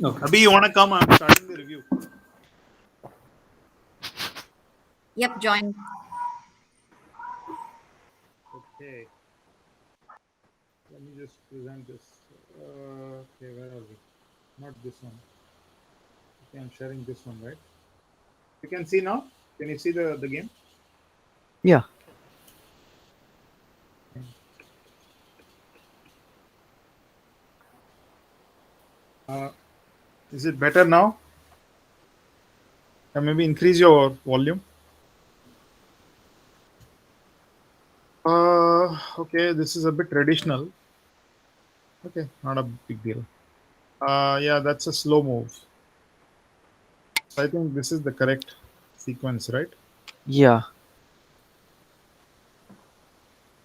Okay. Abhi, you wanna come? I'm starting the review. Yep, join. Okay. Let me just present this. Okay, where are we? Not this one. Okay, I'm sharing this one, right? You can see now. Can you see the game? Yeah. Uh, is it better now? Maybe increase your volume. Okay, this is a bit traditional. Okay, not a big deal. Yeah, that's a slow move. So I think this is the correct sequence, right? Yeah.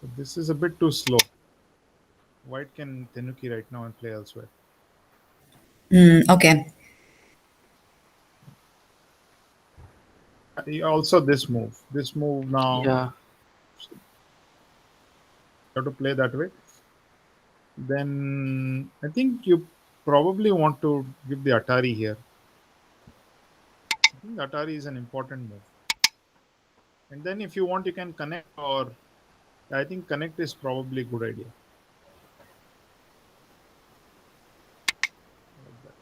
But this is a bit too slow. White can Tenuki right now and play elsewhere. Okay. Also, this move. This move now, Yeah. you have to play that way. Then I think you probably want to give the Atari here. I think the Atari is an important move. And then if you want, you can connect, or I think connect is probably a good idea. Like that.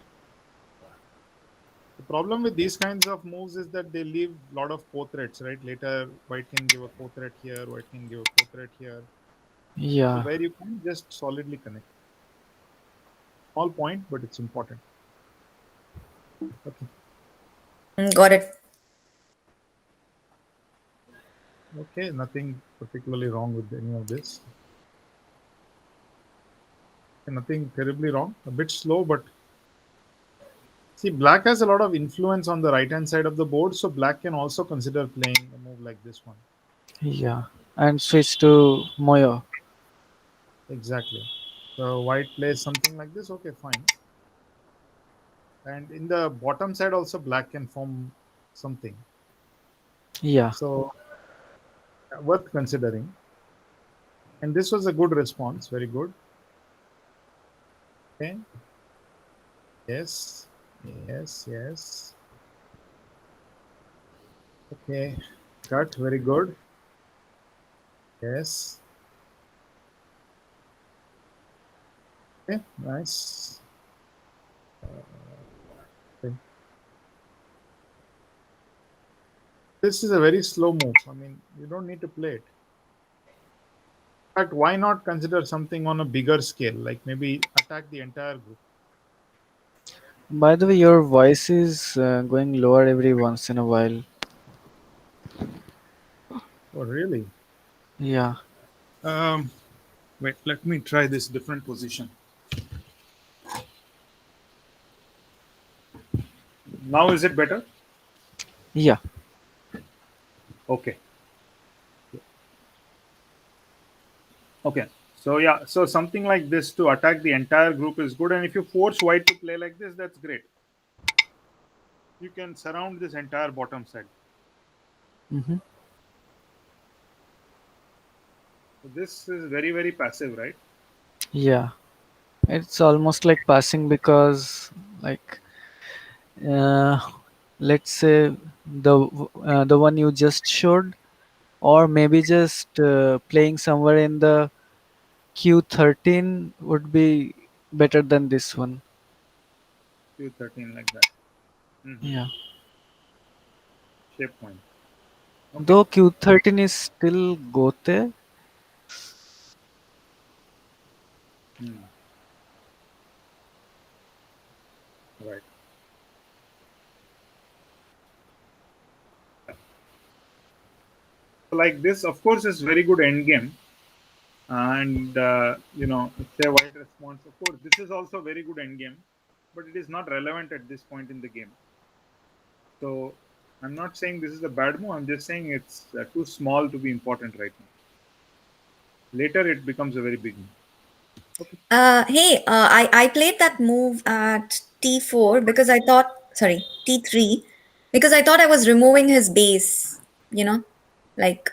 The problem with these kinds of moves is that they leave a lot of co-threats, right? Later, white can give a co-threat here, white can give a co-threat here. So Yeah. where you can just solidly connect. Small point, but it's important. Okay. Got it. Okay, nothing particularly wrong with any of this. Nothing terribly wrong. A bit slow, but see, black has a lot of influence on the right hand side of the board, so black can also consider playing a move like this one. Yeah. And switch to Moyo. Exactly. So white plays something like this. Okay, fine. And in the bottom side also, black can form something. Yeah. So worth considering. And this was a good response. Very good. Okay. Yes. Yes. Yes. Okay. Cut. Very good. Yes. Okay. Nice. Okay. This is a very slow move. I mean, you don't need to play it. In fact, why not consider something on a bigger scale, like maybe attack the entire group? By the way, your voice is going lower every once in a while. Oh, really? Yeah. Um, Wait, let me try this different position. Now is it better? Yeah. Okay. Okay. So yeah, so something like this to attack the entire group is good, and if you force white to play like this, that's great. You can surround this entire bottom side. Mm-hmm. So this is very very passive, right? Yeah. It's almost like passing because, like, uh, let's say the one you just showed, or maybe just playing somewhere in the Q13 would be better than this one. Q13 like that. Hmm. Yeah. Shape point. Okay. Though Q13 is still Gote. Hmm. Right. So like this, of course, is very good end game, and if say white response, of course, this is also very good end game, but it is not relevant at this point in the game. So I'm not saying this is a bad move. I'm just saying it's too small to be important right now. Later, it becomes a very big move. Okay. Hey, I played that move at T4 because I thought, sorry, T3, because I thought I was removing his base, you know, like,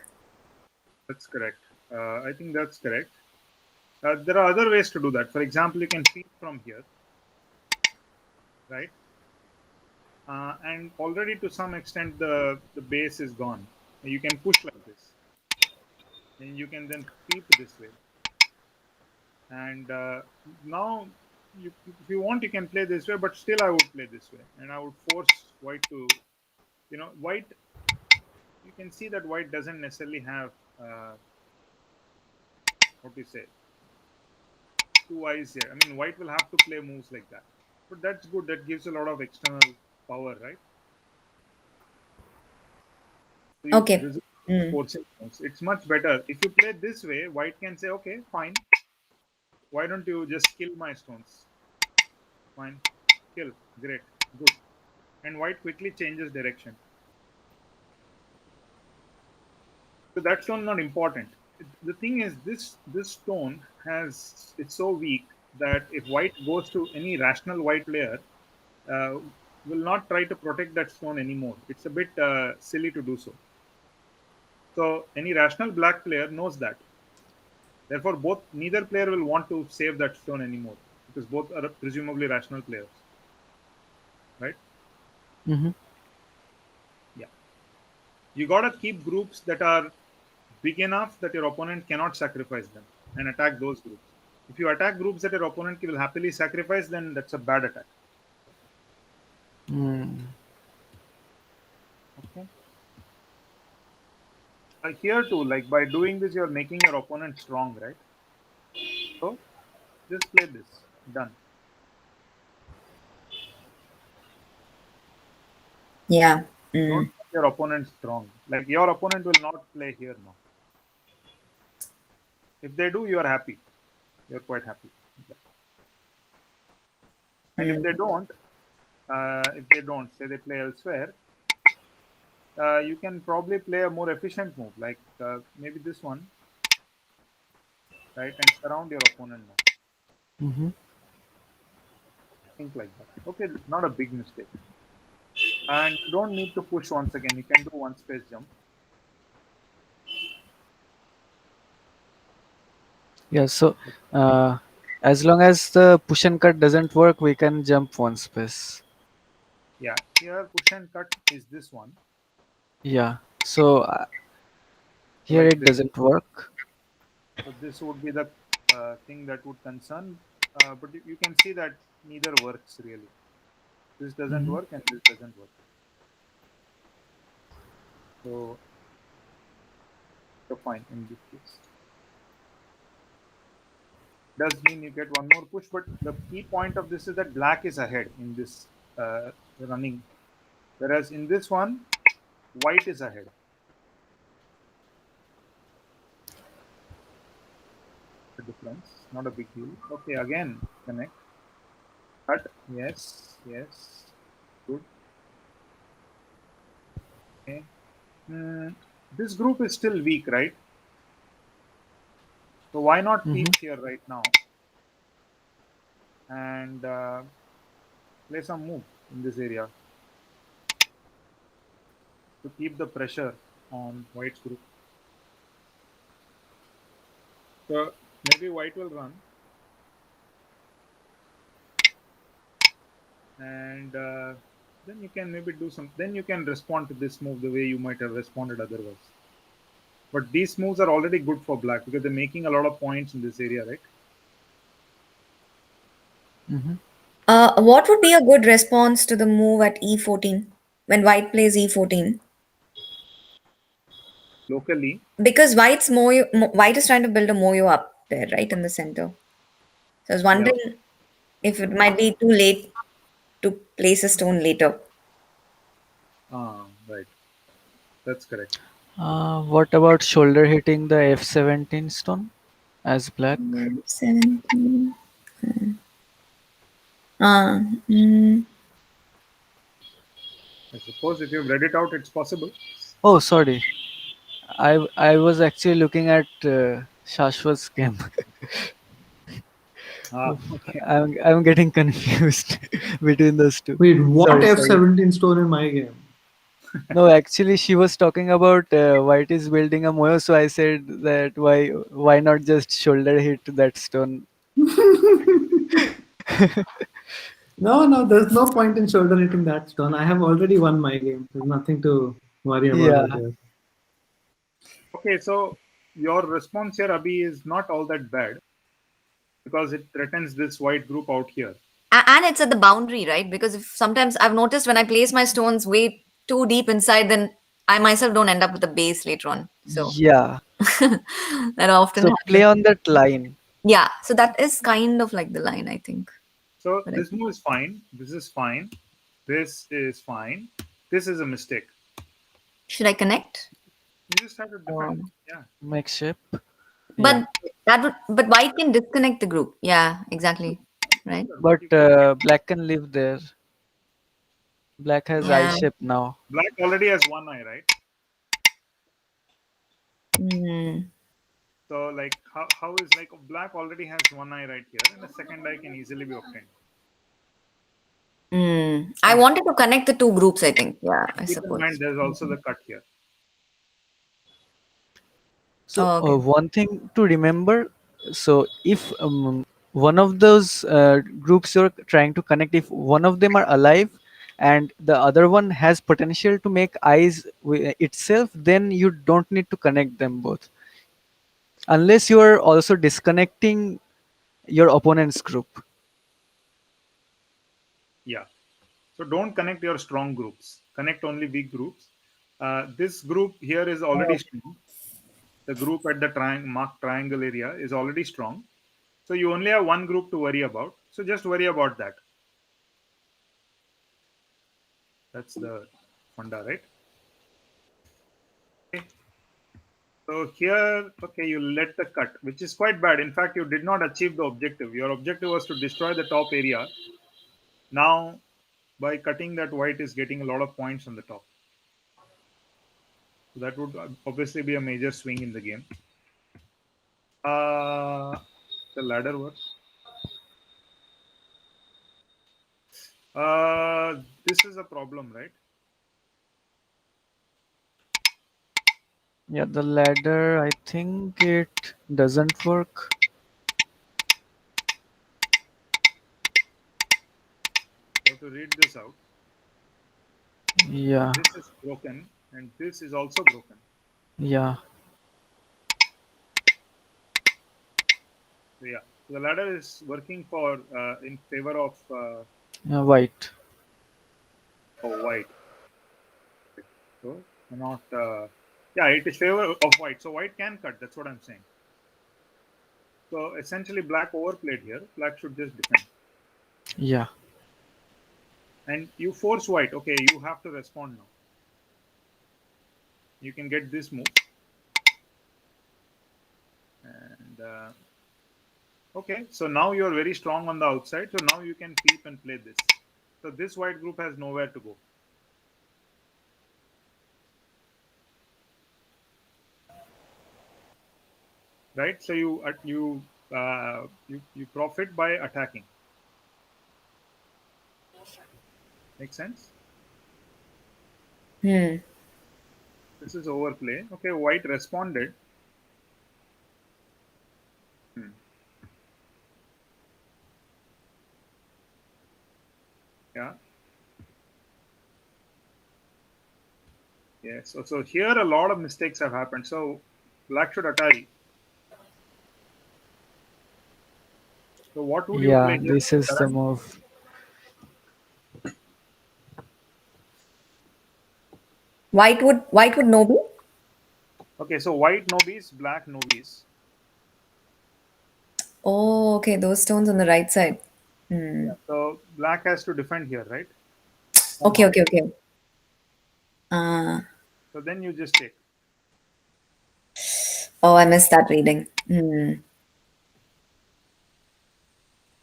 That's correct. I think that's correct. There are other ways to do that. For example, you can feed from here. right? And already to some extent the base is gone. You can push like this, and you can then peep this way. And now, if you want, you can play this way, but still I would play this way, and I would force white to, white. You can see that white doesn't necessarily have what do you say, two eyes here. I mean, white will have to play moves like that, but that's good. That gives a lot of external power, right? So you Okay. resist Mm. forcing moves. It's much better if you play this way. White can say, okay, fine. Why don't you just kill my stones? Fine, kill. Great, good. And white quickly changes direction. So that stone not important. The thing is, this stone has it's so weak that if white goes to any rational white player, uh, will not try to protect that stone anymore. It's a bit silly to do so. So any rational black player knows that. Therefore, both neither player will want to save that stone anymore because both are presumably rational players, right? Mm-hmm. Yeah, you gotta keep groups that are big enough that your opponent cannot sacrifice them and attack those groups. If you attack groups that your opponent will happily sacrifice, then that's a bad attack. Mm. Okay. Here too, like by doing this, you're making your opponent strong, right? So just play this. Done. Yeah. Don't Mm. make your opponent strong. Like your opponent will not play here now. If they do, you are happy. You're quite happy. Yeah. And Mm. if they don't, say they play elsewhere, you can probably play a more efficient move, like maybe this one, right, and surround your opponent now. Mm-hmm. Think like that. Okay, not a big mistake. And you don't need to push once again. You can do one space jump. Yeah. So, uh, as long as the push and cut doesn't work, we can jump one space. Yeah, here push and cut is this one. Yeah. So So here like it this. doesn't work. So this would be the thing that would concern. But you can see that neither works really. This doesn't Mm-hmm. work and this doesn't work. So you're fine in this case. Does mean you get one more push, but the key point of this is that black is ahead in this running, whereas in this one, white is ahead. The difference, not a big deal. Okay, again connect, cut. Yes, yes, good. Okay. Hmm, this group is still weak, right? So why not Mm-hmm. peep here right now and play some move in this area to keep the pressure on white's group. So maybe white will run and then you can maybe do some. Then you can respond to this move the way you might have responded otherwise. But these moves are already good for black because they're making a lot of points in this area, right? Mm-hmm. What would be a good response to the move at e14 when white plays e14? Locally, Because white is trying to build a moyo up there, right in the center. So I was yeah, wondering if it might be too late to place a stone later. right. That's correct. What about shoulder hitting the F17 stone as black? 17. Ah, mm, I suppose if you've read it out, it's possible. Oh, sorry. I was actually looking at Shashwat's game. Oof, Okay. I'm getting confused between those two. Wait, what Sorry, sorry. F17 stone in my game? No, actually, she was talking about White is building a moyo, so I said that why not just shoulder hit that stone? No, no, there's no point in shoulder hitting that stone. I have already won my game. There's nothing to worry about Yeah, over there. Okay, so your response here, Abhi, is not all that bad because it threatens this white group out here. And it's at the boundary, right? Because if sometimes I've noticed when I place my stones way too deep inside, then I myself don't end up with a base later on. So yeah. that often So play happens. on that line. Yeah, so that is kind of like the line, I think. So But this move is fine. This is fine. This is fine. This is a mistake. should I connect? You just have to defend. Or Yeah. Make shape. Yeah. but but white can disconnect the group. Yeah, exactly. Right? Sure, but But you can get black can live there. Black has eye Yeah. shape now. black already has one eye, right? Hmm. So like how is like black already has one eye right here and a second eye can easily be obtained. I And wanted to connect the two groups, I think. Yeah, I keep in mind suppose. there's also the cut here. So Oh, okay. one thing to remember. So if one of those groups you're trying to connect, if one of them are alive, and the other one has potential to make eyes itself, then you don't need to connect them both, unless you are also disconnecting your opponent's group. Yeah. So don't connect your strong groups. Connect only weak groups. This group here is already strong. The group at the marked triangle area is already strong. So you only have one group to worry about. So just worry about that. That's the funda, right? Okay. So here, okay, you let the cut, which is quite bad. In fact, you did not achieve the objective. Your objective was to destroy the top area. Now, by cutting that, white is getting a lot of points on the top. So that would obviously be a major swing in the game. Uh, the ladder work. This is a problem, right? Yeah, the ladder, I think it doesn't work. You have to read this out. Yeah, This is broken, and this is also broken. yeah, So yeah, so the ladder is working for in favor of white. white. So not yeah, it is favor of white. So white can cut. That's what I'm saying. So essentially, black overplayed here. Black should just defend, Yeah, and you force white. Okay, you have to respond now. You can get this move, and okay. So now you are very strong on the outside. So now you can peep and play this. So this white group has nowhere to go. Right? So you profit by attacking. Make sense? Hmm. This is overplay. Okay, white responded. Hmm. Yeah. Yes. So here a lot of mistakes have happened. So black should Atari. So what would you yeah, play here, this is the Karan? move. White would Nobi? Okay, so white nobies, black nobies. Oh, okay, those stones on the right side. Hmm. Yeah. So black has to defend here, right? Okay, Somehow. okay, okay. Uh, So then you just take. oh, I missed that reading. Hmm.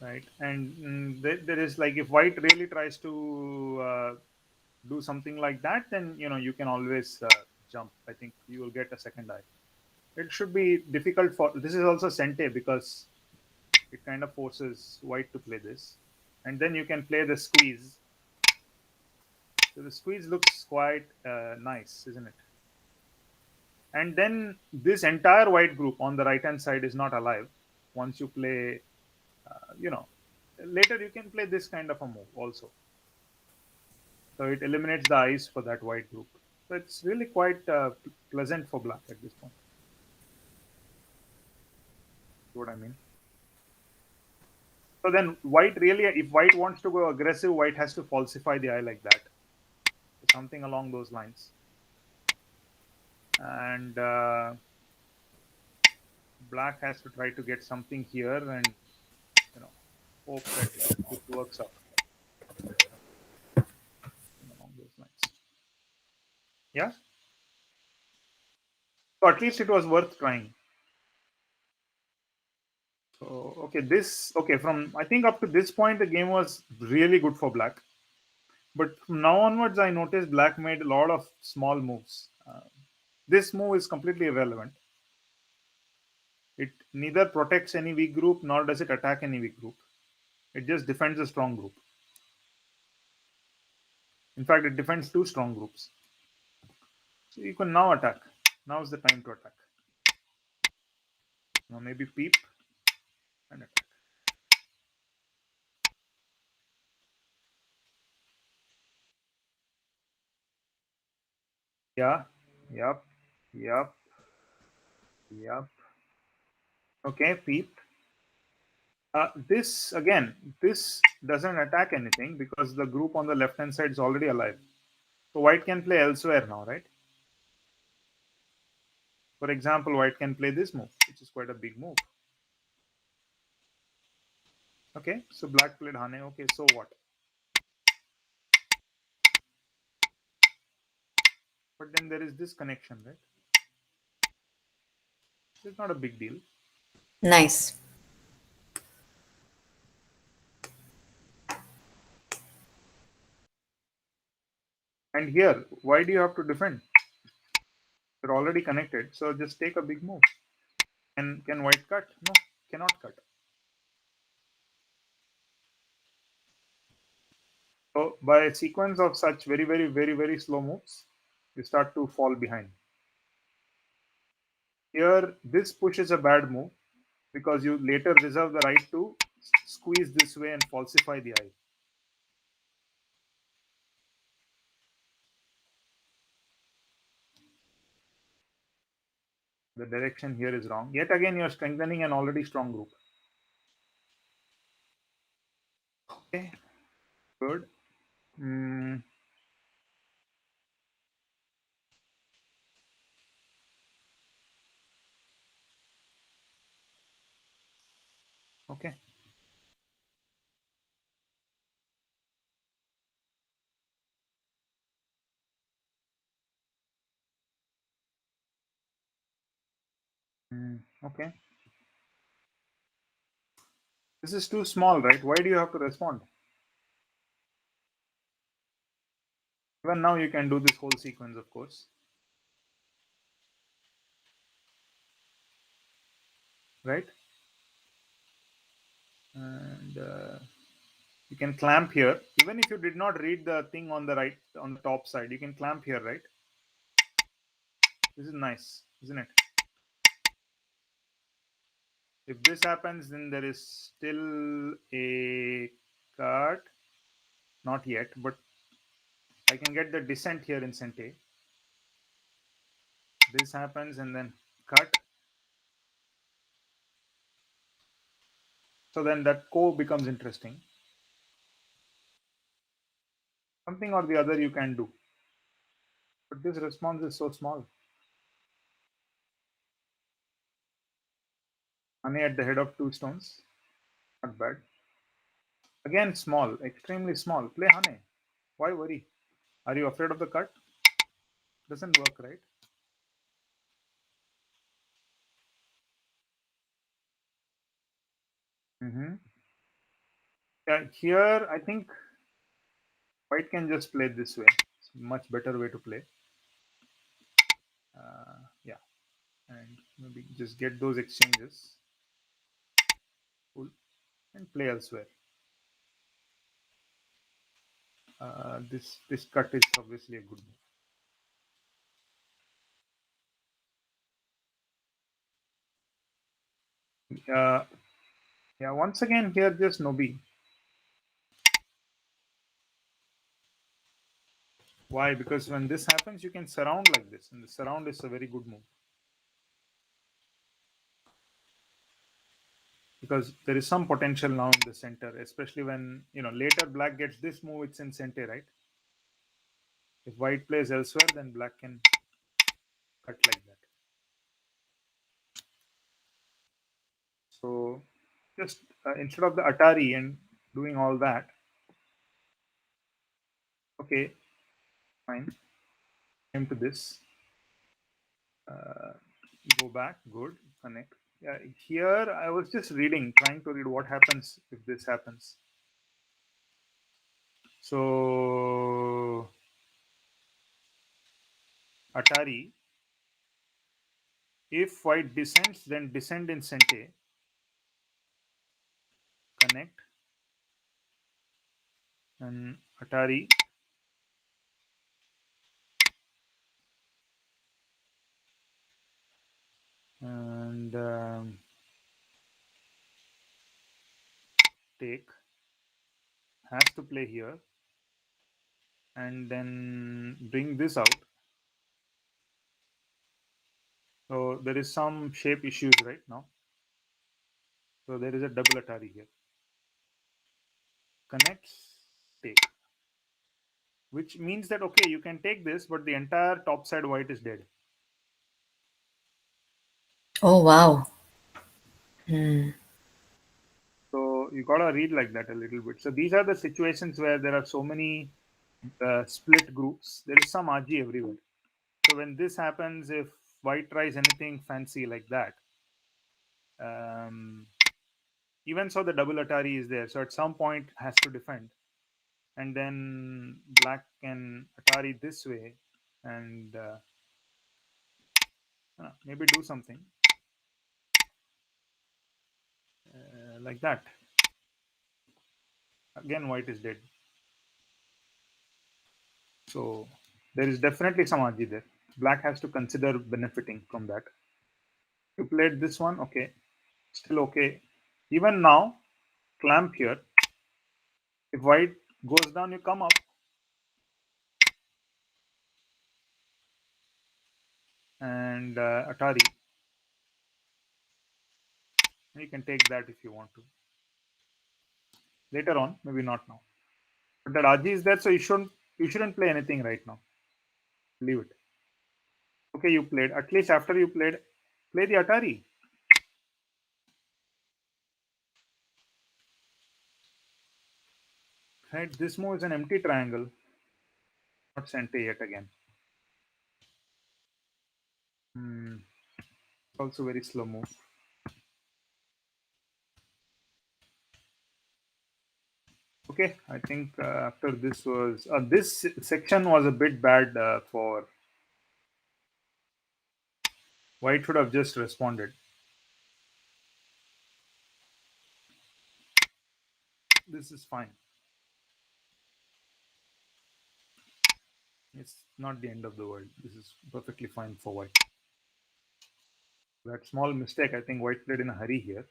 Right, and there is like if white really tries to do something like that, then you can always jump. I think you will get a second eye. It should be difficult for this is also sente because it kind of forces white to play this, and then you can play the squeeze. So the squeeze looks quite nice, isn't it? And then this entire white group on the right hand side is not alive once you play, you know, later you can play this kind of a move also. So it eliminates the eyes for that white group. So it's really quite pleasant for black at this point. See what I mean? So then white really, if white wants to go aggressive, white has to falsify the eye like that, something along those lines. And black has to try to get something here and hope that this works out along those lines. Yeah. So at least it was worth trying. So okay, this okay from I think up to this point the game was really good for black. But from now onwards, I noticed black made a lot of small moves. This move is completely irrelevant. It neither protects any weak group nor does it attack any weak group. It just defends a strong group. In fact, it defends two strong groups. So you can now attack. Now is the time to attack. Now maybe peep and attack. Yeah. Yup. Yup. Yup. Okay. Peep. This again. This doesn't attack anything because the group on the left hand side is already alive. So white can play elsewhere now, right? For example, white can play this move, which is quite a big move. Okay, so black played Hane. Okay, so what? But then there is this connection, right? So it's not a big deal. Nice. And here, why do you have to defend? You're already connected, so just take a big move. And can white cut? No, cannot cut. So by a sequence of such very, very, very, very slow moves, you start to fall behind. Here, this push is a bad move because you later reserve the right to squeeze this way and falsify the eye. The direction here is wrong. Yet again, you're strengthening an already strong group. Okay, good. Mm, okay. Okay. This is too small, right? Why do you have to respond? Even now, you can do this whole sequence, of course. Right? And you can clamp here. Even if you did not read the thing on the right, on the top side, you can clamp here, right? This is nice, isn't it? If this happens, then there is still a cut. Not yet, but I can get the descent here in Sente. This happens and then cut. So then that ko becomes interesting. Something or the other you can do. But this response is so small. Honey at the head of two stones. Not bad. Again, small, extremely small. Play Honey. Why worry? Are you afraid of the cut? Doesn't work, right? Mm-hmm. Yeah, here I think white can just play this way. It's a much better way to play. Yeah, and maybe just get those exchanges. Cool. And play elsewhere. This cut is obviously a good move. Yeah, once again here just Nobi. Why? Because when this happens, you can surround like this, and the surround is a very good move. Because there is some potential now in the center, especially when later black gets this move, it's in center, right? If white plays elsewhere, then black can cut like that. So just instead of the Atari and doing all that, okay, fine. Came to this. Uh, Go back. Good. Connect. Yeah. Here I was just reading, trying to read what happens if this happens. So Atari, if white descends, then descend in Sente, connect, and Atari, and take, has to play here, and then bring this out. So there is some shape issues right now. So there is a double Atari here. Connects, take. Which means that, okay, you can take this, but the entire top side white is dead. Oh, wow. So you gotta read like that a little bit. So these are the situations where there are so many split groups. There is some RG everywhere. So when this happens, if white tries anything fancy like that, um, even so the double Atari is there. So at some point has to defend, and then black can Atari this way, and maybe do something like that. Again, white is dead. So there is definitely some RG there. Black has to consider benefiting from that. You played this one, okay, still okay. Even now, clamp here. If white goes down, you come up, and Atari. You can take that if you want to. Later on, maybe not now. But the Raji is there, so you shouldn't play anything right now. Leave it. Okay, you played. At least after you played, play the Atari. Right? This move is an empty triangle. Not Sente yet again. Hmm. Also very slow move. Okay, I think after this was this section was a bit bad for white. Should have just responded. This is fine. It's not the end of the world. This is perfectly fine for white. That small mistake, I think white played in a hurry here.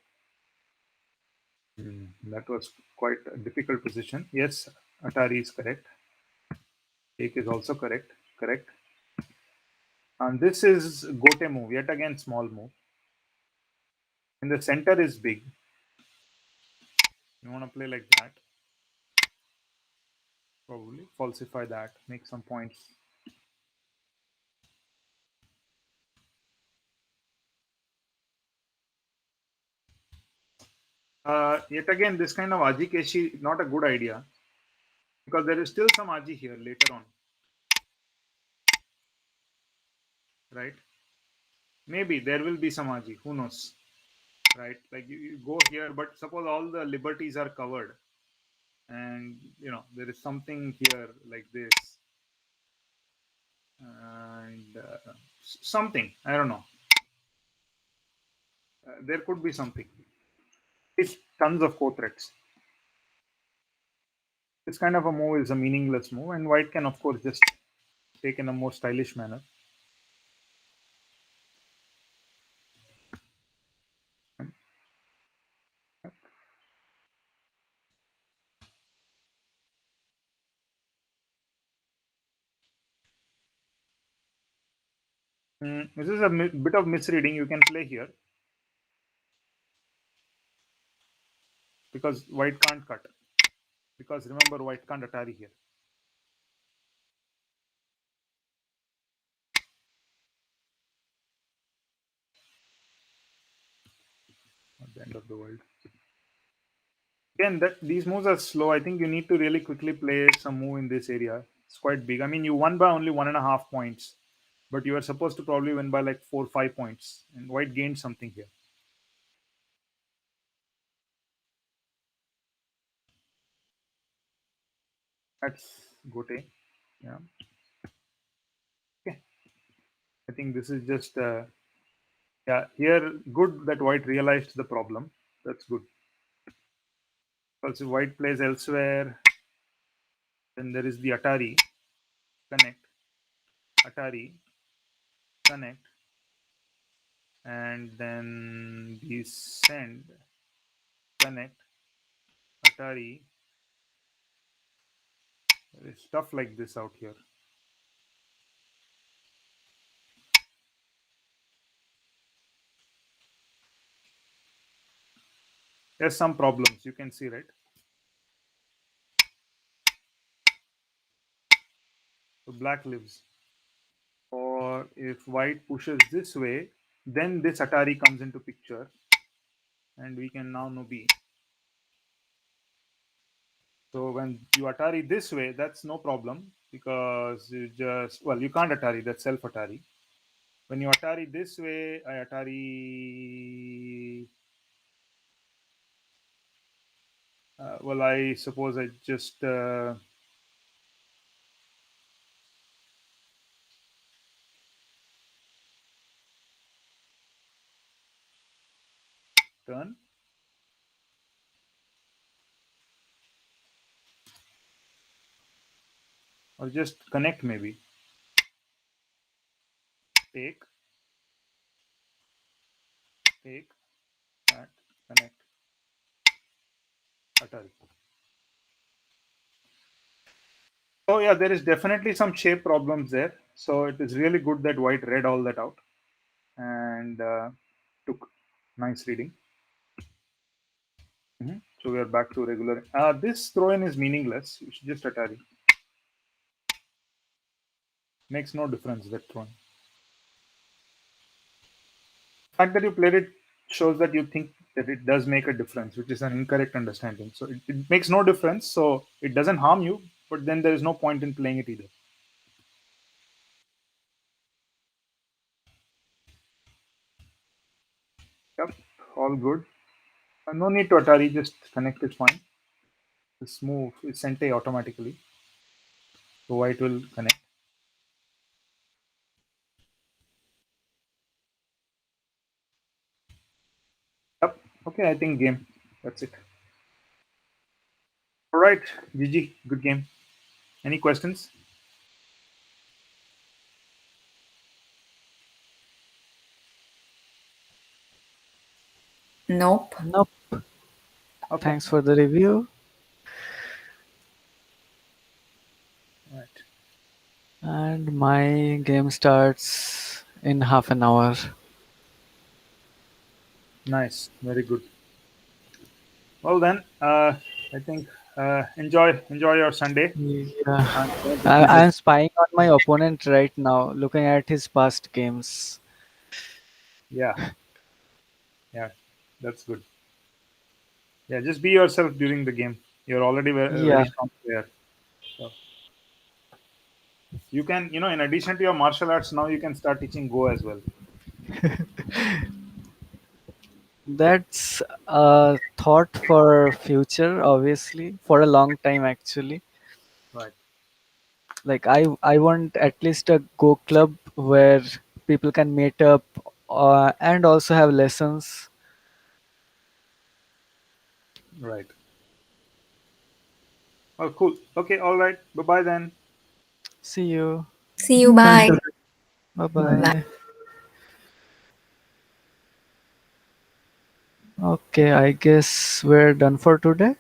That was quite a difficult position. Yes, Atari is correct. Take is also correct. Correct. And this is Gote move. Yet again, small move. And the center is big. You want to play like that. Probably falsify that. Make some points. Yet again, this kind of Ajikeshi not a good idea because there is still some Aji here later on, right? Maybe there will be some Aji. Who knows, right? Like you go here, but suppose all the liberties are covered, and there is something here like this, and something I don't know. There could be something. It's tons of co-threats. This kind of a move is a meaningless move, and white can of course just take in a more stylish manner. This is a bit of misreading. You can play here because white can't cut. Because remember, white can't Atari here. At the end of the world. Again, that these moves are slow. I think you need to really quickly play some move in this area. It's quite big. I mean, you won by only 1.5 points, but you are supposed to probably win by like 4 5 points, and white gained something here. That's Gote. Yeah. Okay. I think this is just yeah. Here, good that white realized the problem. That's good. Also, white plays elsewhere. Then there is the Atari connect, Atari connect, and then the send connect, Atari. There is stuff like this out here. There's some problems you can see, right? So black lives. Or if white pushes this way, then this Atari comes into picture, and we can now know B. So when you Atari this way, that's no problem because you just, well, you can't Atari, that's self Atari. When you Atari this way, I Atari, well, I suppose I just turn or just connect maybe. Take, take, that, connect, Atari. So yeah, there is definitely some shape problems there. So it is really good that white read all that out and took nice reading. So we are back to regular. This throw-in is meaningless. You should just Atari. Makes no difference that throw-in. The fact that you played it shows that you think that it does make a difference, which is an incorrect understanding. So it makes no difference. So it doesn't harm you, but then there is no point in playing it either. Yep, all good. No need to Atari. Just connect is fine. This move is sent automatically, so white will connect. Yep. Okay, I think game. That's it. All right, GG. Good game. Any questions? Nope. Nope. Okay. Thanks for the review. All right. And my game starts in half an hour. Nice. Very good. Well then, I think enjoy your Sunday. Yeah. Let me I'm just spying on my opponent right now, looking at his past games. yeah, yeah, that's good. Yeah, just be yourself during the game. You're already a Yeah, very strong player. So you can, in addition to your martial arts, now you can start teaching Go as well. that's a thought for future, obviously, for a long time actually. Right. Like I want at least a Go club where people can meet up and also have lessons. Right. Oh, cool. Okay. All right. Bye bye then. See you. See you. Thanks, Bye. Karan. Bye Bye. Bye. bye. Okay, I guess we're done for today.